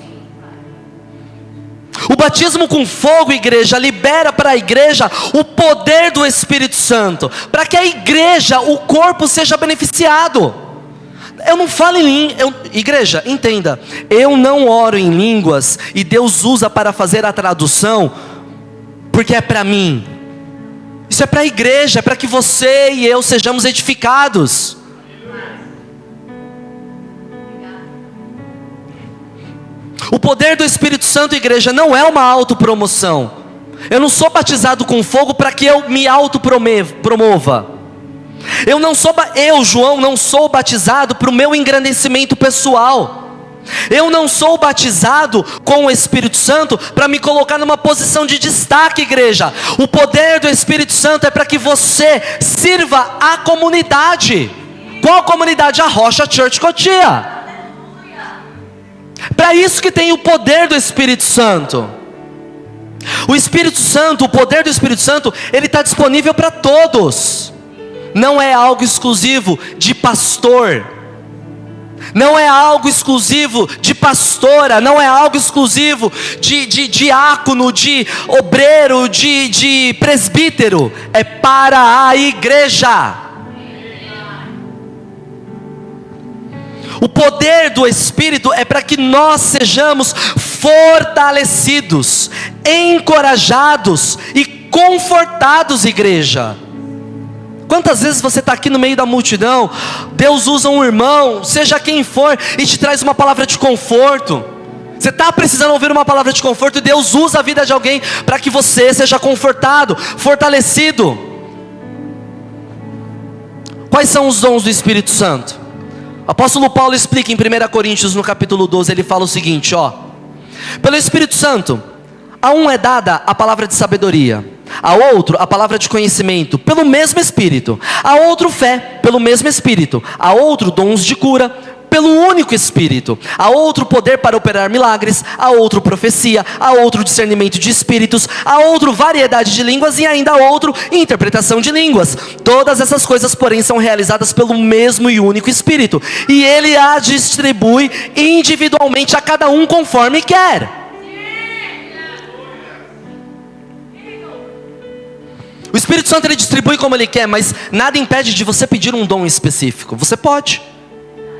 O batismo com fogo, igreja, libera para a igreja o poder do Espírito Santo, para que a igreja, o corpo, seja beneficiado. Eu não falo em línguas, igreja, entenda, eu não oro em línguas e Deus usa para fazer a tradução, porque é para mim. Isso é para a igreja, é para que você e eu sejamos edificados. O poder do Espírito Santo, igreja, não é uma autopromoção. Eu não sou batizado com fogo para que eu me autopromova. Eu, João, não sou batizado para o meu engrandecimento pessoal. Eu não sou batizado com o Espírito Santo para me colocar numa posição de destaque, igreja. O poder do Espírito Santo é para que você sirva a comunidade. Qual comunidade? A Rocha Church Cotia. Para isso que tem o poder do Espírito Santo. O Espírito Santo, o poder do Espírito Santo, ele está disponível para todos. Não é algo exclusivo de pastor. Não é algo exclusivo de pastora. Não é algo exclusivo de diácono, de obreiro, de presbítero. É para a igreja. O poder do Espírito é para que nós sejamos fortalecidos, encorajados e confortados, igreja. Quantas vezes você está aqui no meio da multidão, Deus usa um irmão, seja quem for, e te traz uma palavra de conforto. Você está precisando ouvir uma palavra de conforto, e Deus usa a vida de alguém para que você seja confortado, fortalecido. Quais são os dons do Espírito Santo? O apóstolo Paulo explica em 1 Coríntios, no capítulo 12, ele fala o seguinte, pelo Espírito Santo, a um é dada a palavra de sabedoria, a outro a palavra de conhecimento, pelo mesmo Espírito, a outro fé, pelo mesmo Espírito, a outro dons de cura, pelo único Espírito, a outro poder para operar milagres, a outro profecia, a outro discernimento de espíritos, a outro variedade de línguas e ainda a outro interpretação de línguas. Todas essas coisas, porém, são realizadas pelo mesmo e único Espírito, e Ele a distribui individualmente a cada um conforme quer. O Espírito Santo ele distribui como Ele quer, mas nada impede de você pedir um dom específico. Você pode.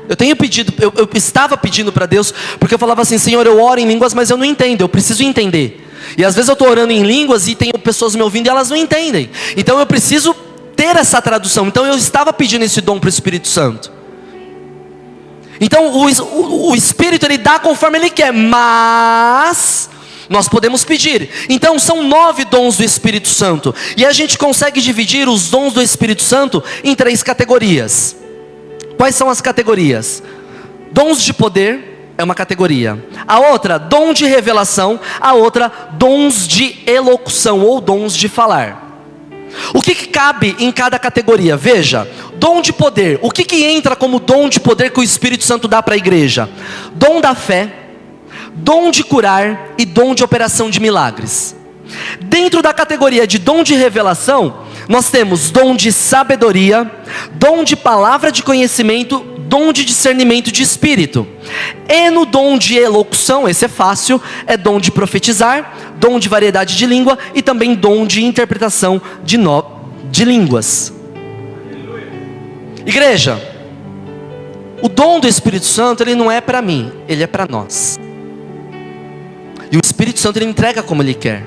Eu tenho pedido, eu estava pedindo para Deus, porque eu falava assim, Senhor, eu oro em línguas, mas eu não entendo, eu preciso entender. E às vezes eu estou orando em línguas e tem pessoas me ouvindo e elas não entendem. Então eu preciso ter essa tradução. Então eu estava pedindo esse dom para o Espírito Santo. Então o Espírito ele dá conforme Ele quer, mas nós podemos pedir. Então são 9 dons do Espírito Santo. E a gente consegue dividir os dons do Espírito Santo em 3 categorias. Quais são as categorias? Dons de poder é uma categoria. A outra, dom de revelação. A outra, dons de elocução ou dons de falar. O que cabe em cada categoria? Veja, dom de poder. O que entra como dom de poder que o Espírito Santo dá para a igreja? Dom da fé, dom de curar e dom de operação de milagres. Dentro da categoria de dom de revelação, nós temos dom de sabedoria, dom de palavra de conhecimento, dom de discernimento de espírito. E no dom de elocução, esse é fácil, é dom de profetizar, dom de variedade de língua e também dom de interpretação de línguas. Igreja, o dom do Espírito Santo, ele não é para mim, ele é para nós. E o Espírito Santo, ele entrega como Ele quer.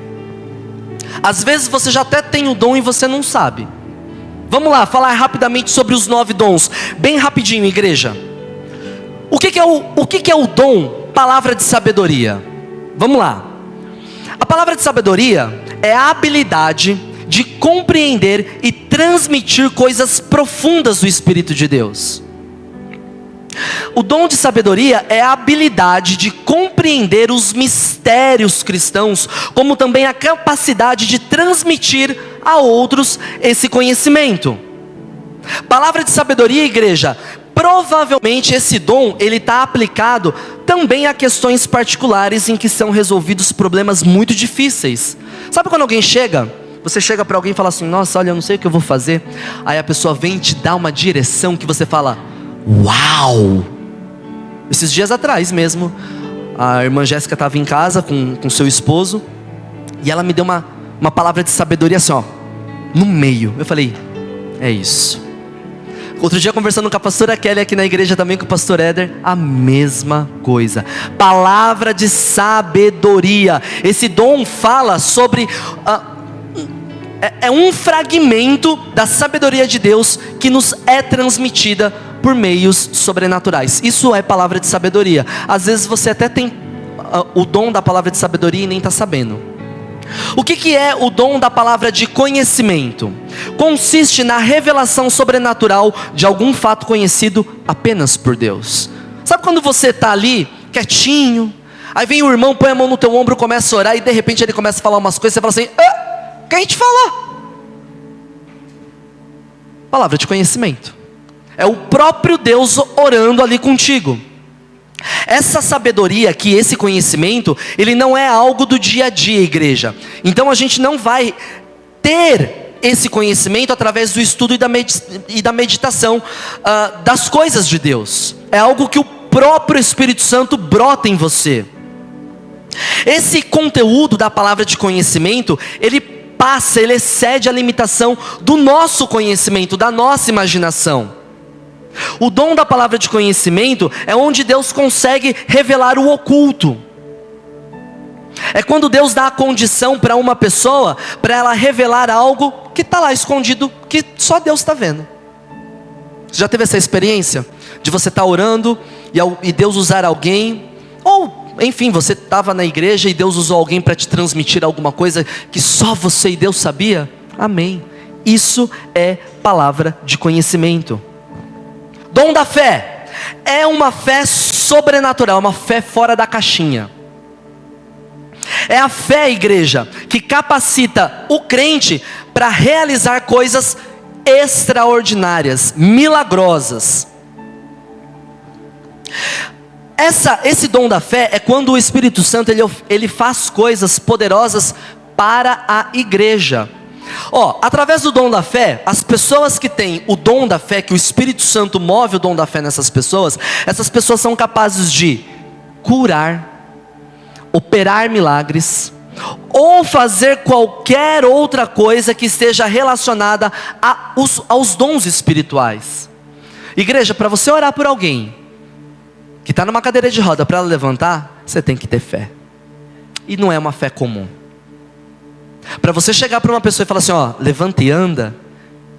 Às vezes você já até tem o dom e você não sabe. Vamos lá, falar rapidamente sobre os 9 dons. Bem rapidinho, igreja. O que é o dom? Palavra de sabedoria. Vamos lá. A palavra de sabedoria é a habilidade de compreender e transmitir coisas profundas do Espírito de Deus. O dom de sabedoria é a habilidade de compreender os mistérios cristãos, como também a capacidade de transmitir a outros esse conhecimento. Palavra de sabedoria, igreja, provavelmente esse dom, ele está aplicado também a questões particulares em que são resolvidos problemas muito difíceis. Sabe quando alguém chega, você chega para alguém e fala assim: nossa, olha, eu não sei o que eu vou fazer. Aí a pessoa vem e te dá uma direção que você fala: uau! Esses dias atrás mesmo, a irmã Jéssica estava em casa com seu esposo, e ela me deu uma palavra de sabedoria assim, ó, no meio. Eu falei: é isso. Outro dia, conversando com a pastora Kelly aqui na igreja também, com o pastor Éder, a mesma coisa. Palavra de sabedoria. Esse dom fala sobre... é um fragmento da sabedoria de Deus que nos é transmitida por meios sobrenaturais. Isso é palavra de sabedoria. Às vezes você até tem o dom da palavra de sabedoria e nem está sabendo. O que é o dom da palavra de conhecimento? Consiste na revelação sobrenatural de algum fato conhecido apenas por Deus. Sabe quando você está ali, quietinho, aí vem o irmão, põe a mão no teu ombro, começa a orar, e de repente ele começa a falar umas coisas, você fala assim: quem te falou? Palavra de conhecimento. É o próprio Deus orando ali contigo. Essa sabedoria aqui, esse conhecimento, ele não é algo do dia a dia, igreja. Então a gente não vai ter esse conhecimento através do estudo e da meditação das coisas de Deus. É algo que o próprio Espírito Santo brota em você. Esse conteúdo da palavra de conhecimento, ele excede a limitação do nosso conhecimento, da nossa imaginação. O dom da palavra de conhecimento é onde Deus consegue revelar o oculto. É quando Deus dá a condição para uma pessoa, para ela revelar algo que está lá escondido, que só Deus está vendo. Você já teve essa experiência? De você estar orando e Deus usar alguém, ou enfim, você estava na igreja e Deus usou alguém para te transmitir alguma coisa que só você e Deus sabia? Amém. Isso é palavra de conhecimento. Dom da fé é uma fé sobrenatural, uma fé fora da caixinha. É a fé, igreja, que capacita o crente para realizar coisas extraordinárias, milagrosas. Esse dom da fé é quando o Espírito Santo ele faz coisas poderosas para a igreja. Através do dom da fé, as pessoas que têm o dom da fé, que o Espírito Santo move o dom da fé nessas pessoas, essas pessoas são capazes de curar, operar milagres, ou fazer qualquer outra coisa que esteja relacionada aos dons espirituais. Igreja, para você orar por alguém que está numa cadeira de roda, para ela levantar, você tem que ter fé. E não é uma fé comum. Para você chegar para uma pessoa e falar assim: levanta e anda,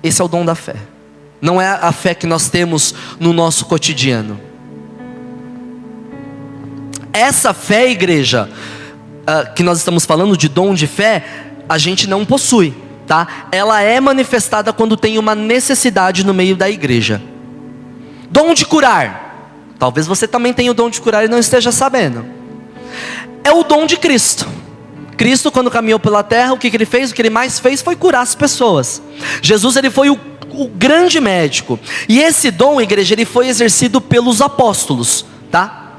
esse é o dom da fé. Não é a fé que nós temos no nosso cotidiano. Essa fé, igreja, que nós estamos falando de dom de fé, a gente não possui, tá? Ela é manifestada quando tem uma necessidade no meio da igreja. Dom de curar, talvez você também tenha o dom de curar e não esteja sabendo. É o dom de Cristo. Cristo, quando caminhou pela terra, o que ele fez? O que ele mais fez foi curar as pessoas. Jesus, ele foi o grande médico. E esse dom, igreja, ele foi exercido pelos apóstolos, tá?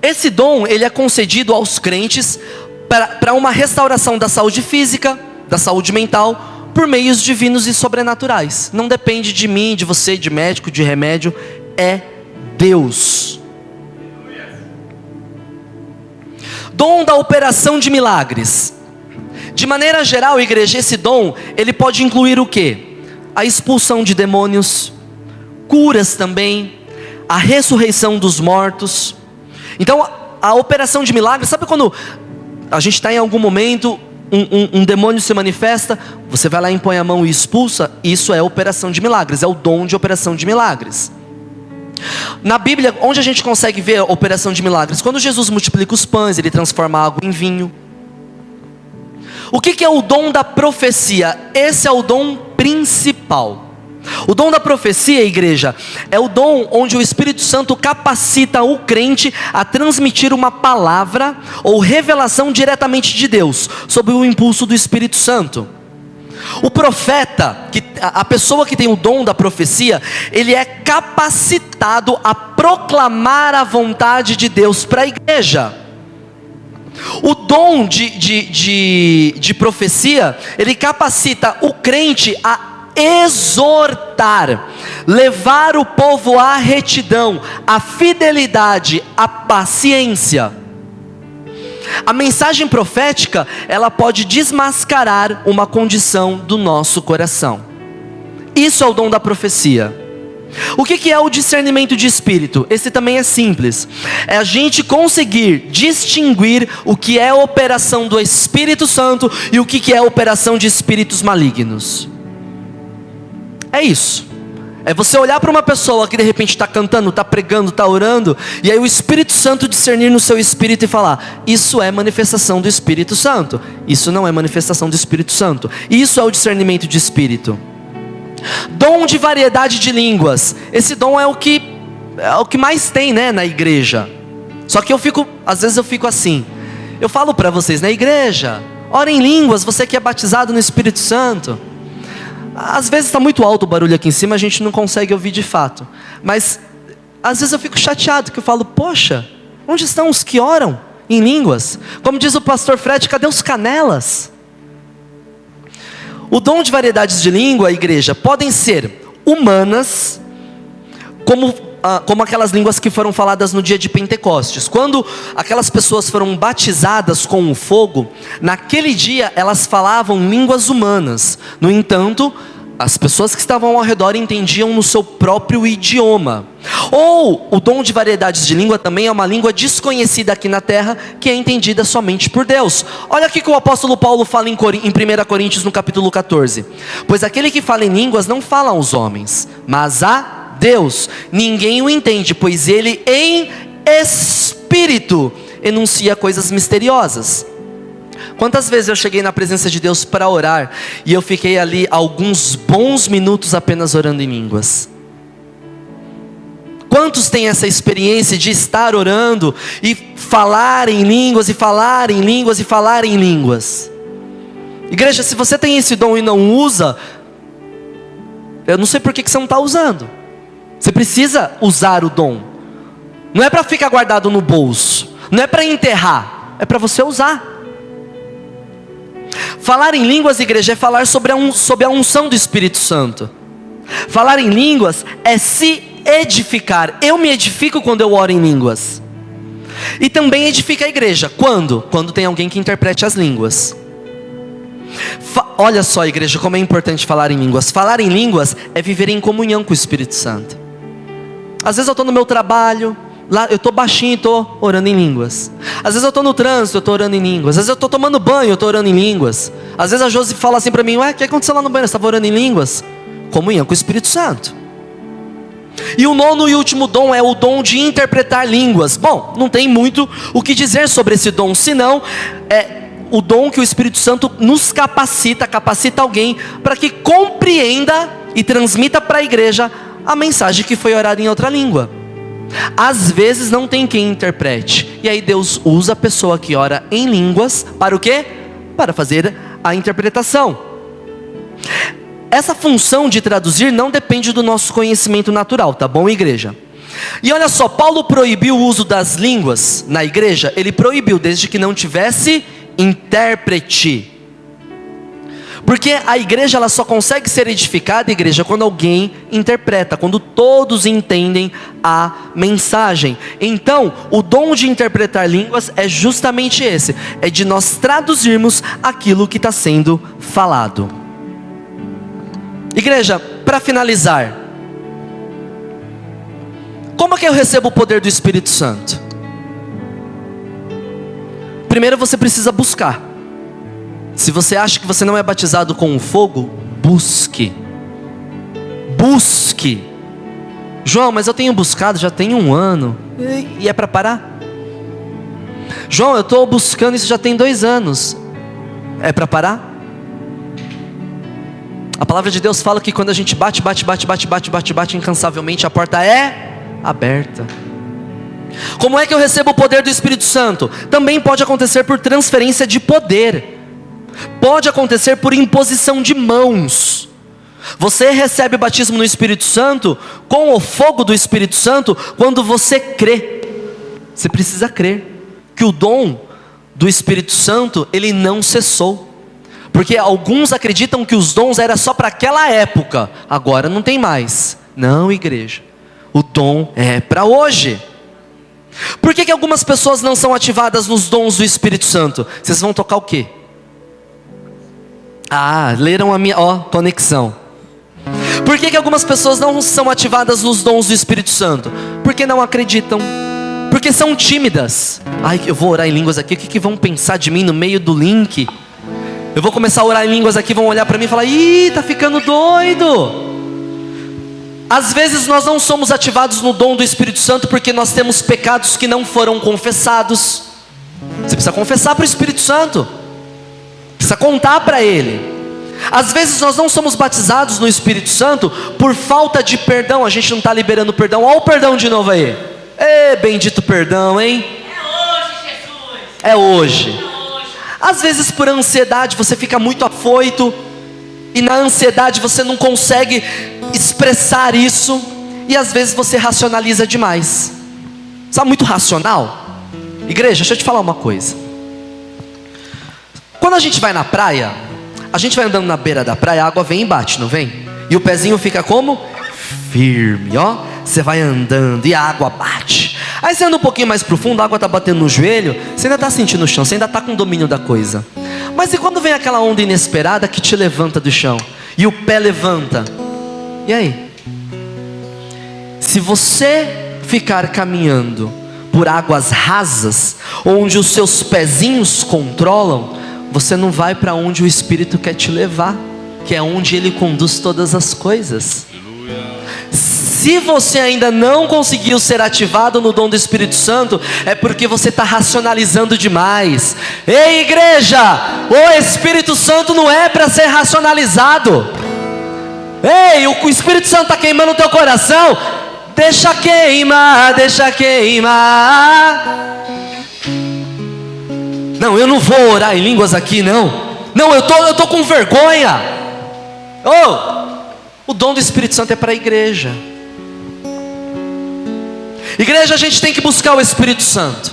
Esse dom, ele é concedido aos crentes para uma restauração da saúde física, da saúde mental, por meios divinos e sobrenaturais. Não depende de mim, de você, de médico, de remédio. É Deus. Dom da operação de milagres. De maneira geral, igreja, esse dom, ele pode incluir o quê? A expulsão de demônios, curas também, a ressurreição dos mortos. Então, a operação de milagres, sabe quando a gente está em algum momento, um demônio se manifesta, você vai lá, impõe a mão e expulsa? Isso é operação de milagres, é o dom de operação de milagres. Na Bíblia, onde a gente consegue ver a operação de milagres? Quando Jesus multiplica os pães, ele transforma a água em vinho. O que é o dom da profecia? Esse é o dom principal. O dom da profecia, igreja, é o dom onde o Espírito Santo capacita o crente a transmitir uma palavra ou revelação diretamente de Deus, sob o impulso do Espírito Santo. O profeta, a pessoa que tem o dom da profecia, ele é capacitado a proclamar a vontade de Deus para a igreja. O dom de profecia, ele capacita o crente a exortar, levar o povo à retidão, à fidelidade, à paciência. A mensagem profética, ela pode desmascarar uma condição do nosso coração. Isso é o dom da profecia. O que é o discernimento de espírito? Esse também é simples. É a gente conseguir distinguir o que é a operação do Espírito Santo e o que é a operação de espíritos malignos. É isso. É você olhar para uma pessoa que de repente está cantando, está pregando, está orando, e aí o Espírito Santo discernir no seu espírito e falar: isso é manifestação do Espírito Santo, isso não é manifestação do Espírito Santo. Isso é o discernimento de espírito. Dom de variedade de línguas. Esse dom é o que mais tem, né, na igreja. Só que às vezes eu fico assim. Eu falo para vocês, na igreja, ora em línguas, você que é batizado no Espírito Santo. Às vezes está muito alto o barulho aqui em cima, a gente não consegue ouvir de fato. Mas às vezes eu fico chateado, que eu falo: poxa, onde estão os que oram em línguas? Como diz o pastor Fred, cadê os canelas? O dom de variedades de língua, igreja, podem ser humanas, como aquelas línguas que foram faladas no dia de Pentecostes. Quando aquelas pessoas foram batizadas com o fogo, naquele dia elas falavam línguas humanas. No entanto, as pessoas que estavam ao redor entendiam no seu próprio idioma. Ou o dom de variedades de língua também é uma língua desconhecida aqui na terra, que é entendida somente por Deus. Olha aqui que o apóstolo Paulo fala em 1 Coríntios no capítulo 14. Pois aquele que fala em línguas não fala aos homens, mas a Deus. Ninguém o entende, pois ele em espírito enuncia coisas misteriosas. Quantas vezes eu cheguei na presença de Deus para orar e eu fiquei ali alguns bons minutos apenas orando em línguas? Quantos têm essa experiência de estar orando e falar em línguas, e falar em línguas, e falar em línguas? Igreja, se você tem esse dom e não usa, eu não sei por que você não está usando. Você precisa usar o dom. Não é para ficar guardado no bolso, não é para enterrar, é para você usar. Falar em línguas, igreja, é falar sobre a unção do Espírito Santo. Falar em línguas é se edificar. Eu me edifico quando eu oro em línguas. E também edifica a igreja. Quando? Quando tem alguém que interprete as línguas. Olha só, igreja, como é importante falar em línguas. Falar em línguas é viver em comunhão com o Espírito Santo. Às vezes eu estou no meu trabalho, lá eu estou baixinho e estou orando em línguas. Às vezes eu estou no trânsito, eu estou orando em línguas. Às vezes eu estou tomando banho, eu estou orando em línguas. Às vezes a Josi fala assim para mim: ué, o que aconteceu lá no banho? Você estava orando em línguas? Comunhão com o Espírito Santo. E o nono e último dom é o dom de interpretar línguas. Bom, não tem muito o que dizer sobre esse dom, senão é o dom que o Espírito Santo nos capacita alguém para que compreenda e transmita para a igreja a mensagem que foi orada em outra língua. Às vezes não tem quem interprete, e aí Deus usa a pessoa que ora em línguas para o quê? Para fazer a interpretação. Essa função de traduzir não depende do nosso conhecimento natural, tá bom, igreja? E olha só, Paulo proibiu o uso das línguas na igreja. Ele proibiu desde que não tivesse intérprete. Porque a igreja ela só consegue ser edificada, igreja, quando alguém interpreta, quando todos entendem a mensagem. Então, o dom de interpretar línguas é justamente esse, é de nós traduzirmos aquilo que está sendo falado. Igreja, para finalizar, como é que eu recebo o poder do Espírito Santo? Primeiro você precisa buscar. Se você acha que você não é batizado com o fogo, busque. Busque. João, mas eu tenho buscado, já tem 1 ano. E é para parar? João, eu estou buscando isso já tem 2 anos. É para parar? A palavra de Deus fala que quando a gente bate incansavelmente, a porta é aberta. Como é que eu recebo o poder do Espírito Santo? Também pode acontecer por transferência de poder. Pode acontecer por imposição de mãos. Você recebe o batismo no Espírito Santo, com o fogo do Espírito Santo, quando você crê. Você precisa crer que o dom do Espírito Santo, ele não cessou. Porque alguns acreditam que os dons era só para aquela época, agora não tem mais. Não, igreja, o dom é para hoje. Por que algumas pessoas não são ativadas nos dons do Espírito Santo? Vocês vão tocar o quê? Leram a minha conexão. Por que algumas pessoas não são ativadas nos dons do Espírito Santo? Porque não acreditam. Porque são tímidas. Eu vou orar em línguas aqui, o que vão pensar de mim no meio do link? Eu vou começar a orar em línguas aqui, vão olhar para mim e falar: ih, tá ficando doido. Às vezes nós não somos ativados no dom do Espírito Santo porque nós temos pecados que não foram confessados. Você precisa confessar para o Espírito Santo, precisa contar para Ele. Às vezes nós não somos batizados no Espírito Santo por falta de perdão. A gente não está liberando perdão. Olha o perdão de novo aí. Bendito perdão, hein? É hoje. Às vezes por ansiedade você fica muito afoito, e na ansiedade você não consegue expressar isso, e às vezes você racionaliza demais. Sabe, muito racional? Igreja, deixa eu te falar uma coisa. Quando a gente vai na praia, a gente vai andando na beira da praia, a água vem e bate, não vem? E o pezinho fica como? Firme, ó. Você vai andando e a água bate. Aí você anda um pouquinho mais profundo, a água está batendo no joelho, você ainda está sentindo o chão, você ainda está com domínio da coisa. Mas e quando vem aquela onda inesperada que te levanta do chão? E o pé levanta. E aí? Se você ficar caminhando por águas rasas, onde os seus pezinhos controlam, você não vai para onde o Espírito quer te levar, que é onde Ele conduz todas as coisas. Se você ainda não conseguiu ser ativado no dom do Espírito Santo, é porque você está racionalizando demais. Ei, igreja, o Espírito Santo não é para ser racionalizado. Ei, o Espírito Santo está queimando o teu coração. Deixa queimar, deixa queimar. Não, eu não vou orar em línguas aqui, não. Não, eu tô com vergonha. O dom do Espírito Santo é para a igreja. Igreja, a gente tem que buscar o Espírito Santo.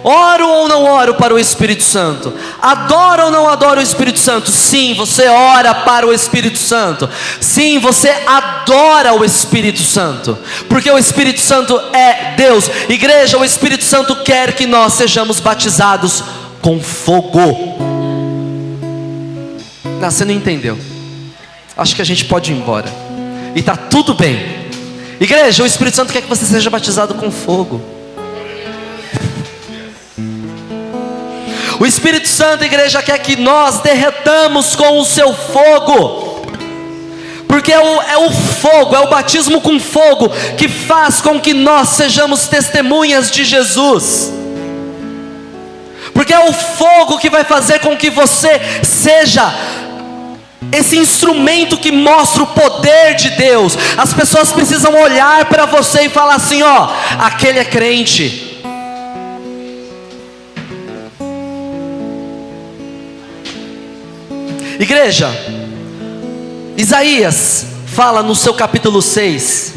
Oro ou não oro para o Espírito Santo? Adoro ou não adoro o Espírito Santo? Sim, você ora para o Espírito Santo. Sim, você adora o Espírito Santo, porque o Espírito Santo é Deus. Igreja, o Espírito Santo quer que nós sejamos batizados com fogo. Não, você não entendeu. Acho que a gente pode ir embora. E está tudo bem. Igreja, o Espírito Santo quer que você seja batizado com fogo. O Espírito Santo, igreja, quer que nós derretamos com o seu fogo. Porque é o fogo, é o batismo com fogo que faz com que nós sejamos testemunhas de Jesus. Porque é o fogo que vai fazer com que você seja esse instrumento que mostra o poder de Deus. As pessoas precisam olhar para você e falar assim: aquele é crente. Igreja, Isaías fala no seu capítulo 6.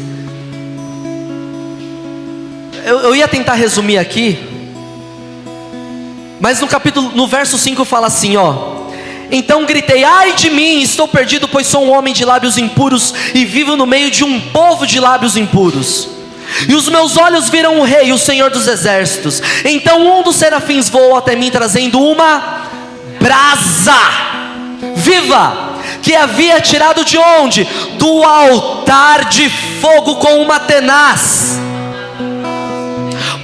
Eu ia tentar resumir aqui, mas no verso 5 fala assim: então gritei: ai de mim, estou perdido, pois sou um homem de lábios impuros e vivo no meio de um povo de lábios impuros. E os meus olhos viram o Rei, o Senhor dos Exércitos. Então um dos serafins voou até mim, trazendo uma brasa viva, que havia tirado de onde? Do altar de fogo com uma tenaz.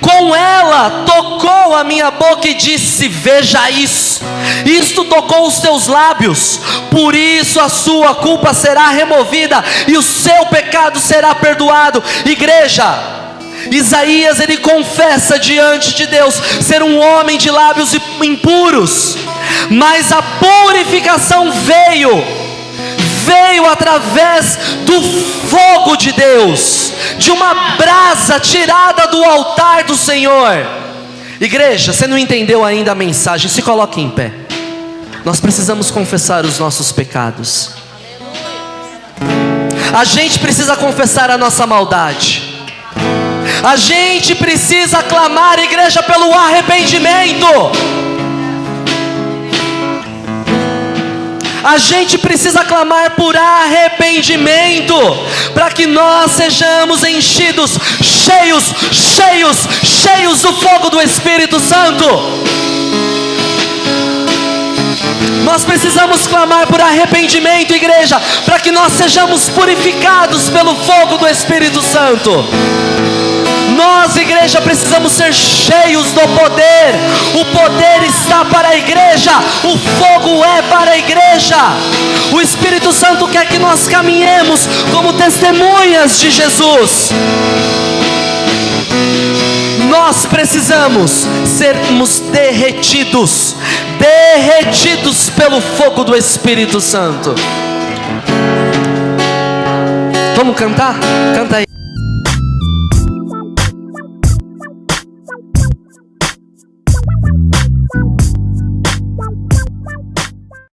Com ela tocou a minha boca e disse: veja isso, isto tocou os teus lábios, por isso a sua culpa será removida e o seu pecado será perdoado. Igreja, Isaías, ele confessa diante de Deus ser um homem de lábios impuros, mas a purificação veio através do fogo de Deus, de uma brasa tirada do altar do Senhor. Igreja, você não entendeu ainda a mensagem? Se coloque em pé. Nós precisamos confessar os nossos pecados. A gente precisa confessar a nossa maldade. A gente precisa clamar, igreja, pelo arrependimento. A gente precisa clamar por arrependimento, para que nós sejamos enchidos, cheios do fogo do Espírito Santo. Nós precisamos clamar por arrependimento, igreja, para que nós sejamos purificados pelo fogo do Espírito Santo. Nós, igreja, precisamos ser cheios do poder. O poder está para a igreja, o fogo é para a igreja. O Espírito Santo quer que nós caminhemos como testemunhas de Jesus. Nós precisamos sermos derretidos pelo fogo do Espírito Santo. Vamos cantar? Canta aí.